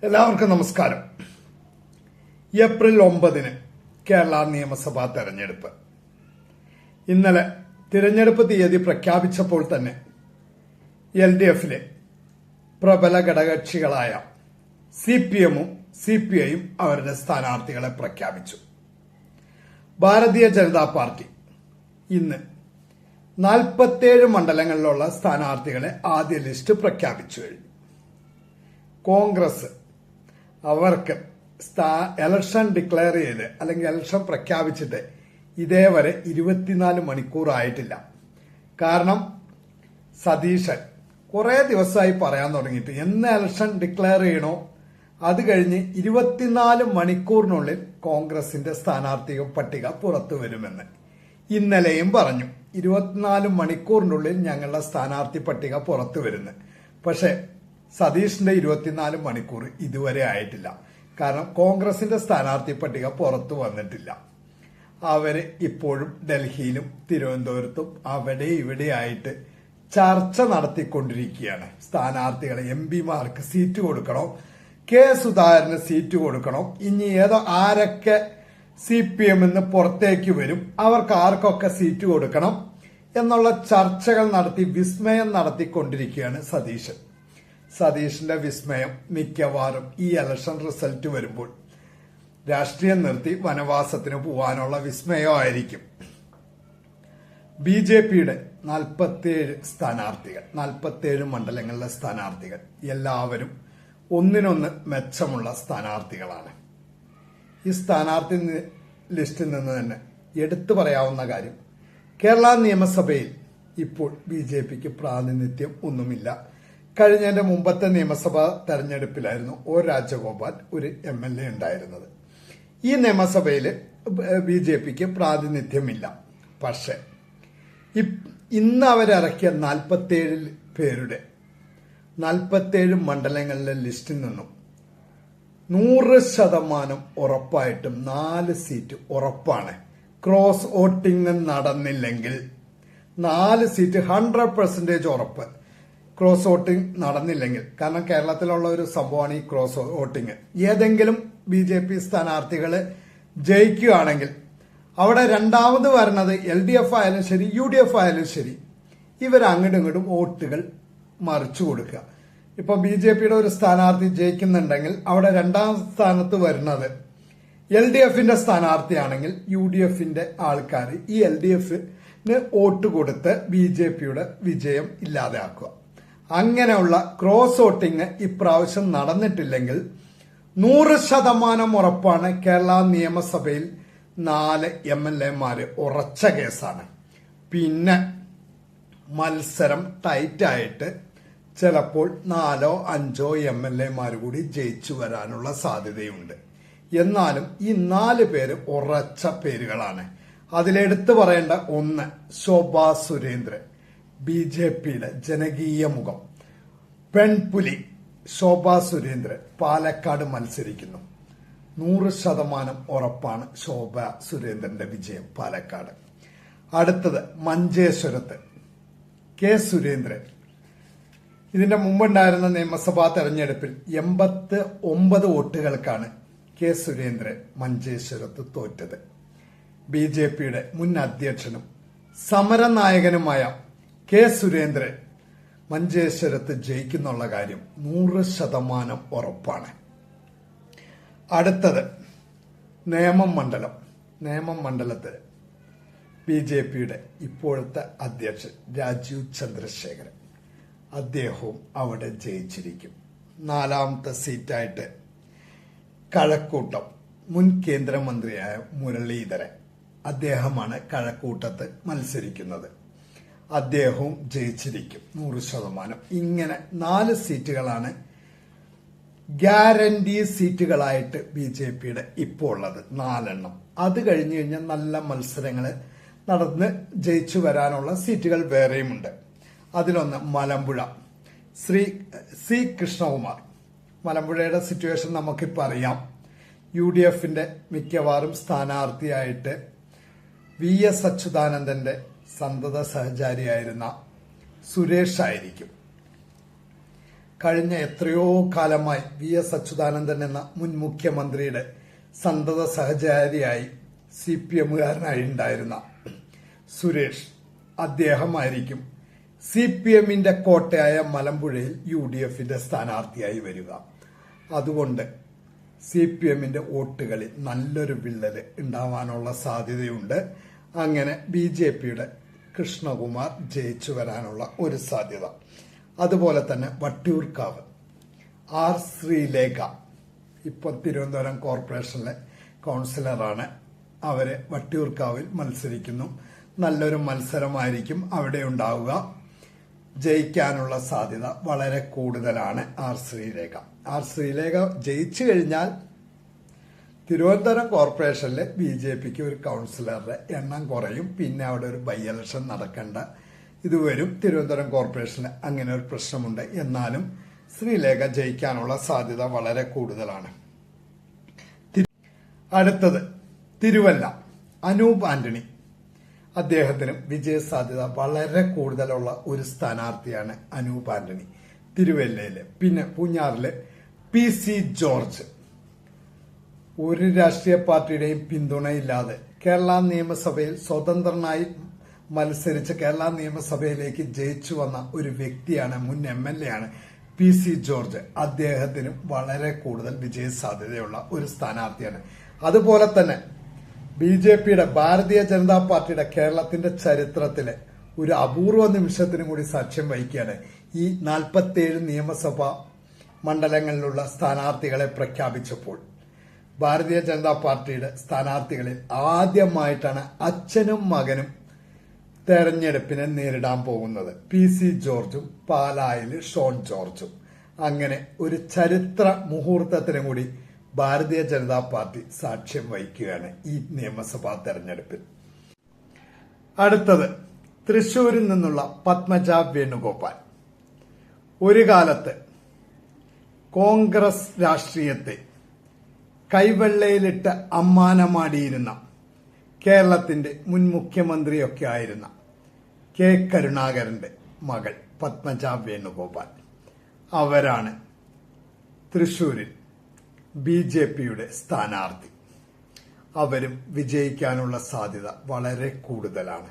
എല്ലാവർക്കും നമസ്കാരം. ഏപ്രിൽ 9 കേരള നിയമസഭാ തെരഞ്ഞെടുപ്പ്. ഇന്നലെ തിരഞ്ഞെടുപ്പ് തീയതി പ്രഖ്യാപിച്ചപ്പോൾ തന്നെ LDFിലെ പ്രബല ഘടകകക്ഷികളായ CPMഉം CPIയും അവരുടെ സ്ഥാനാർത്ഥികളെ പ്രഖ്യാപിച്ചു. ഭാരതീയ ജനതാ പാർട്ടി ഇന്ന് 47 മണ്ഡലങ്ങളിലുള്ള സ്ഥാനാർത്ഥികളെ ആദ്യ ലിസ്റ്റ് പ്രഖ്യാപിച്ചു കഴിഞ്ഞു. കോൺഗ്രസ് അവർക്ക് ഇലക്ഷൻ ഡിക്ലെയർ ചെയ്ത് അല്ലെങ്കിൽ ഇലക്ഷൻ പ്രഖ്യാപിച്ചിട്ട് ഇതേവരെ 24 മണിക്കൂറായിട്ടില്ല. കാരണം സതീശൻ കുറെ ദിവസമായി പറയാൻ തുടങ്ങിയിട്ട് എന്ന് ഇലക്ഷൻ ഡിക്ലെയർ ചെയ്യണോ അത് കഴിഞ്ഞ് 24 മണിക്കൂറിനുള്ളിൽ കോൺഗ്രസിന്റെ സ്ഥാനാർത്ഥി പട്ടിക പുറത്തു വരുമെന്ന് ഇന്നലെയും പറഞ്ഞു. 24 മണിക്കൂറിനുള്ളിൽ ഞങ്ങളുടെ സ്ഥാനാർത്ഥി പട്ടിക പുറത്തു വരുന്നു. പക്ഷെ സതീഷിന്റെ 24 മണിക്കൂർ ഇതുവരെ ആയിട്ടില്ല. കാരണം കോൺഗ്രസിന്റെ സ്ഥാനാർത്ഥി പട്ടിക പുറത്തു വന്നിട്ടില്ല. അവര് ഇപ്പോഴും ഡൽഹിയിലും തിരുവനന്തപുരത്തും അവിടെ ഇവിടെ ആയിട്ട് ചർച്ച നടത്തിക്കൊണ്ടിരിക്കുകയാണ്. സ്ഥാനാർത്ഥികളെ MPമാർക്ക് സീറ്റ് കൊടുക്കണോ, കെ സുധാകരന് സീറ്റ് കൊടുക്കണോ, ഇനി ഏതോ ആരൊക്കെ CPM പുറത്തേക്ക് വരും, അവർക്ക് ആർക്കൊക്കെ സീറ്റ് കൊടുക്കണം എന്നുള്ള ചർച്ചകൾ നടത്തി വിസ്മയം നടത്തിക്കൊണ്ടിരിക്കുകയാണ് സതീഷിന്റെ വിസ്മയം മിക്കവാറും ഈ ഇലക്ഷൻ റിസൾട്ട് വരുമ്പോൾ രാഷ്ട്രീയം നിർത്തി വനവാസത്തിന് പോവാനുള്ള വിസ്മയമായിരിക്കും. BJPയുടെ 47 സ്ഥാനാർത്ഥികൾ, 47 മണ്ഡലങ്ങളിലെ സ്ഥാനാർത്ഥികൾ എല്ലാവരും ഒന്നിനൊന്ന് മെച്ചമുള്ള സ്ഥാനാർത്ഥികളാണ്. ഈ സ്ഥാനാർത്ഥി ലിസ്റ്റിൽ നിന്ന് തന്നെ എടുത്തു പറയാവുന്ന കാര്യം, കേരള നിയമസഭയിൽ ഇപ്പോൾ BJPക്ക് പ്രാതിനിധ്യം ഒന്നുമില്ല. കഴിഞ്ഞതിന്റെ മുമ്പത്തെ നിയമസഭാ തെരഞ്ഞെടുപ്പിലായിരുന്നു O രാജഗോപാൽ ഒരു MLA ഉണ്ടായിരുന്നത്. ഈ നിയമസഭയിൽ BJPക്ക് പ്രാതിനിധ്യമില്ല. പക്ഷെ ഇന്ന് അവരിറക്കിയ 47 പേരുടെ 47 മണ്ഡലങ്ങളിലെ ലിസ്റ്റിൽ നിന്നും 100% ഉറപ്പായിട്ടും 4 സീറ്റ് ഉറപ്പാണ്. ക്രോസ് വോട്ടിംഗ് നടന്നില്ലെങ്കിൽ 4 സീറ്റ് 100% ഉറപ്പ്. ക്രോസ് വോട്ടിംഗ് നടന്നില്ലെങ്കിൽ, കാരണം കേരളത്തിലുള്ള ഒരു സംഭവമാണ് ഈ ക്രോസ് വോട്ടിംഗ്. ഏതെങ്കിലും BJP സ്ഥാനാർത്ഥികൾ ജയിക്കുകയാണെങ്കിൽ അവിടെ രണ്ടാമത് വരുന്നത് LDF ആയാലും ശരി UDF ആയാലും ശരി, ഇവർ അങ്ങോട്ടും ഇങ്ങോട്ടും വോട്ടുകൾ മറിച്ചു കൊടുക്കുക. ഇപ്പൊ BJPയുടെ ഒരു സ്ഥാനാർത്ഥി ജയിക്കുന്നുണ്ടെങ്കിൽ അവിടെ രണ്ടാം സ്ഥാനത്ത് വരുന്നത് LDFന്റെ സ്ഥാനാർത്ഥിയാണെങ്കിൽ UDFന്റെ ആൾക്കാർ ഈ LDFന് വോട്ട് കൊടുത്ത് BJPയുടെ വിജയം ഇല്ലാതെയാക്കുക. അങ്ങനെയുള്ള ക്രോസ് വോട്ടിംഗ് ഇപ്രാവശ്യം നടന്നിട്ടില്ലെങ്കിൽ 100% ഉറപ്പാണ് കേരള നിയമസഭയിൽ 4 MLAമാര് ഉറച്ച കേസാണ്. പിന്നെ മത്സരം ടൈറ്റായിട്ട് ചിലപ്പോൾ 4 or 5 MLAമാര് കൂടി ജയിച്ചു വരാനുള്ള സാധ്യതയുണ്ട്. എന്നാലും ഈ 4 പേര് ഉറച്ച പേരുകളാണ്. അതിലെടുത്തു പറയേണ്ട ഒന്ന് ശോഭാ സുരേന്ദ്രൻ, BJPയുടെ ജനകീയ മുഖം, പെൺപുലി ശോഭാ സുരേന്ദ്രൻ പാലക്കാട് മത്സരിക്കുന്നു. 100% ഉറപ്പാണ് ശോഭാ സുരേന്ദ്രന്റെ വിജയം പാലക്കാട്. അടുത്തത് മഞ്ചേശ്വരത്ത് കെ സുരേന്ദ്രൻ. ഇതിന്റെ മുമ്പുണ്ടായിരുന്ന നിയമസഭാ തെരഞ്ഞെടുപ്പിൽ 89 വോട്ടുകൾക്കാണ് കെ സുരേന്ദ്രൻ മഞ്ചേശ്വരത്ത് തോറ്റത്. BJPയുടെ മുൻ അധ്യക്ഷനും സമരനായകനുമായ കെ സുരേന്ദ്രൻ മഞ്ചേശ്വരത്ത് ജയിക്കുന്നുള്ള കാര്യം 100% ഉറപ്പാണ്. അടുത്തത് നേമം മണ്ഡലത്തിൽ BJPയുടെ ഇപ്പോഴത്തെ അധ്യക്ഷൻ രാജീവ് ചന്ദ്രശേഖരൻ, അദ്ദേഹവും അവിടെ ജയിച്ചിരിക്കും. 4ാമത്തെ സീറ്റായിട്ട് കഴക്കൂട്ടം മുൻ കേന്ദ്രമന്ത്രിയായ മുരളീധരൻ, അദ്ദേഹമാണ് കഴക്കൂട്ടത്ത് മത്സരിക്കുന്നത്. അദ്ദേഹവും ജയിച്ചിരിക്കും 100%. ഇങ്ങനെ 4 സീറ്റുകളാണ് ഗ്യാരണ്ടി സീറ്റുകളായിട്ട് BJPയുടെ ഇപ്പോൾ ഉള്ളത്, 4 അത് കഴിഞ്ഞു കഴിഞ്ഞാൽ നല്ല മത്സരങ്ങൾ നടന്ന് ജയിച്ചു വരാനുള്ള സീറ്റുകൾ വേറെയുമുണ്ട്. അതിലൊന്ന് മലമ്പുഴ C കൃഷ്ണകുമാർ. മലമ്പുഴയുടെ സിറ്റുവേഷൻ നമുക്കിപ്പോൾ അറിയാം. UDFന്റെ മിക്കവാറും സ്ഥാനാർത്ഥിയായിട്ട് VS അച്യുതാനന്ദന്റെ സന്തത സഹചാരിയായിരുന്ന സുരേഷ് ആയിരിക്കും. കഴിഞ്ഞ എത്രയോ കാലമായി VS അച്യുതാനന്ദൻ എന്ന മുൻ മുഖ്യമന്ത്രിയുടെ സന്തത സഹചാരിയായി CPM-കാരനായി ഉണ്ടായിരുന്ന സുരേഷ്, അദ്ദേഹമായിരിക്കും CPM-ന്റെ കോട്ടയായ മലമ്പുഴയിൽ UDF-ന്റെ സ്ഥാനാർത്ഥിയായി വരിക. അതുകൊണ്ട് CPM-ന്റെ വോട്ടുകളിൽ നല്ലൊരു വിള്ളൽ ഉണ്ടാവാനുള്ള സാധ്യതയുണ്ട്. അങ്ങനെ BJP-യുടെ കൃഷ്ണകുമാർ ജയിച്ചു വരാനുള്ള ഒരു സാധ്യത. അതുപോലെ തന്നെ വട്ടിയൂർക്കാവ് R. ശ്രീലേഖ ഇപ്പോൾ തിരുവനന്തപുരം കോർപ്പറേഷനിലെ കൗൺസിലറാണ്. അവര് വട്ടിയൂർക്കാവിൽ മത്സരിക്കുന്നു. നല്ലൊരു മത്സരമായിരിക്കും അവിടെ ഉണ്ടാവുക. ജയിക്കാനുള്ള സാധ്യത വളരെ കൂടുതലാണ് R. ശ്രീലേഖ. R. ശ്രീലേഖ ജയിച്ചു കഴിഞ്ഞാൽ തിരുവനന്തപുരം കോർപ്പറേഷനിലെ BJPക്ക് ഒരു കൗൺസിലറുടെ എണ്ണം കുറയും. പിന്നെ അവിടെ ഒരു ബൈ ഇലക്ഷൻ നടക്കേണ്ട ഇത് വരും. തിരുവനന്തപുരം കോർപ്പറേഷന് അങ്ങനെ ഒരു പ്രശ്നമുണ്ട്. എന്നാലും ശ്രീലേഖ ജയിക്കാനുള്ള സാധ്യത വളരെ കൂടുതലാണ്. അടുത്തത് തിരുവല്ല അനൂപ് ആന്റണി. അദ്ദേഹത്തിനും വിജയ സാധ്യത വളരെ കൂടുതലുള്ള ഒരു സ്ഥാനാർത്ഥിയാണ് അനൂപ് ആന്റണി തിരുവല്ലയില്. പിന്നെ പൂഞ്ഞാറില് PC ജോർജ്. ഒരു രാഷ്ട്രീയ പാർട്ടിയുടെയും പിന്തുണയില്ലാതെ കേരള നിയമസഭയിൽ സ്വതന്ത്രനായി മത്സരിച്ച് കേരള നിയമസഭയിലേക്ക് ജയിച്ചു വന്ന ഒരു വ്യക്തിയാണ്, മുൻ MLA ആണ് PC ജോർജ്. അദ്ദേഹത്തിനും വളരെ കൂടുതൽ വിജയ സാധ്യതയുള്ള ഒരു സ്ഥാനാർത്ഥിയാണ്. അതുപോലെ തന്നെ BJPയുടെ ഭാരതീയ ജനതാ പാർട്ടിയുടെ കേരളത്തിന്റെ ചരിത്രത്തിലെ ഒരു അപൂർവ നിമിഷത്തിനും കൂടി സാക്ഷ്യം വഹിക്കുകയാണ്. ഈ 47 നിയമസഭാ മണ്ഡലങ്ങളിലുള്ള സ്ഥാനാർത്ഥികളെ പ്രഖ്യാപിച്ചപ്പോൾ ഭാരതീയ ജനതാ പാർട്ടിയുടെ സ്ഥാനാർത്ഥികളിൽ ആദ്യമായിട്ടാണ് അച്ഛനും മകനും തെരഞ്ഞെടുപ്പിനെ നേരിടാൻ പോകുന്നത്. PC ജോർജും പാലായില് ഷോൺ ജോർജും. അങ്ങനെ ഒരു ചരിത്ര മുഹൂർത്തത്തിനും കൂടി ഭാരതീയ ജനതാ പാർട്ടി സാക്ഷ്യം വഹിക്കുകയാണ് ഈ നിയമസഭാ തെരഞ്ഞെടുപ്പിൽ. അടുത്തത് തൃശൂരിൽ നിന്നുള്ള പത്മജ വേണുഗോപാൽ. ഒരു കാലത്ത് കോൺഗ്രസ് രാഷ്ട്രീയത്തെ കൈവെള്ളയിലിട്ട് അമ്മാനമാടിയിരുന്ന കേരളത്തിന്റെ മുൻ മുഖ്യമന്ത്രിയൊക്കെ ആയിരുന്ന K. കരുണാകരന്റെ മകൾ പത്മജ വേണുഗോപാൽ. അവരാണ് തൃശൂരിൽ BJPയുടെ സ്ഥാനാർത്ഥി. അവരും വിജയിക്കാനുള്ള സാധ്യത വളരെ കൂടുതലാണ്.